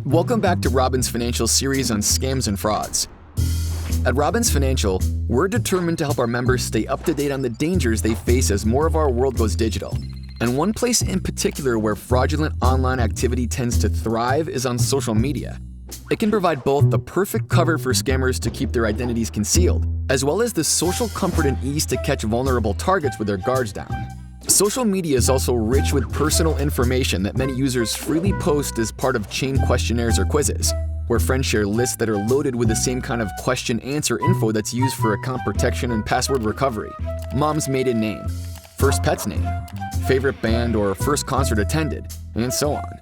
Welcome back to Robbins Financial series on scams and frauds. At Robbins Financial, we're determined to help our members stay up to date on the dangers they face as more of our world goes digital. And one place in particular where fraudulent online activity tends to thrive is on social media. It can provide both the perfect cover for scammers to keep their identities concealed, as well as the social comfort and ease to catch vulnerable targets with their guards down. Social media is also rich with personal information that many users freely post as part of chain questionnaires or quizzes, where friends share lists that are loaded with the same kind of question-answer info that's used for account protection and password recovery. Mom's maiden name, first pet's name, favorite band or first concert attended, and so on.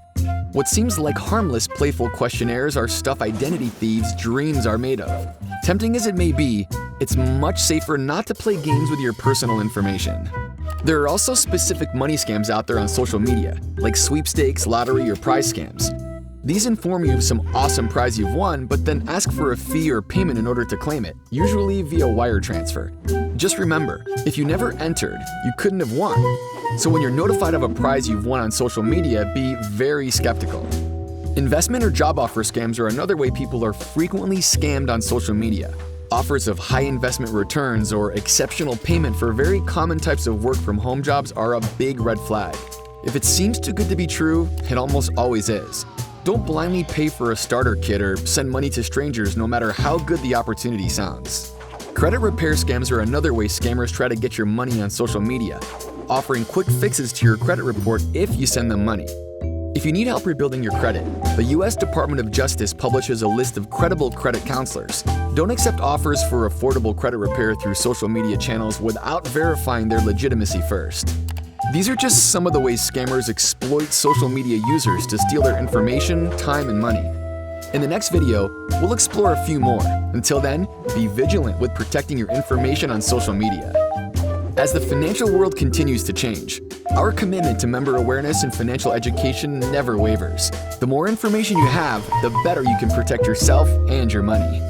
What seems like harmless, playful questionnaires are stuff identity thieves' dreams are made of. Tempting as it may be, it's much safer not to play games with your personal information. There are also specific money scams out there on social media, like sweepstakes, lottery, or prize scams. These inform you of some awesome prize you've won, but then ask for a fee or payment in order to claim it, usually via wire transfer. Just remember, if you never entered, you couldn't have won. So when you're notified of a prize you've won on social media, be very skeptical. Investment or job offer scams are another way people are frequently scammed on social media. Offers of high investment returns or exceptional payment for very common types of work-from-home jobs are a big red flag. If it seems too good to be true, it almost always is. Don't blindly pay for a starter kit or send money to strangers no matter how good the opportunity sounds. Credit repair scams are another way scammers try to get your money on social media, offering quick fixes to your credit report if you send them money. If you need help rebuilding your credit, the U.S. Department of Justice publishes a list of credible credit counselors. Don't accept offers for affordable credit repair through social media channels without verifying their legitimacy first. These are just some of the ways scammers exploit social media users to steal their information, time, and money. In the next video, we'll explore a few more. Until then, be vigilant with protecting your information on social media. As the financial world continues to change, our commitment to member awareness and financial education never wavers. The more information you have, the better you can protect yourself and your money.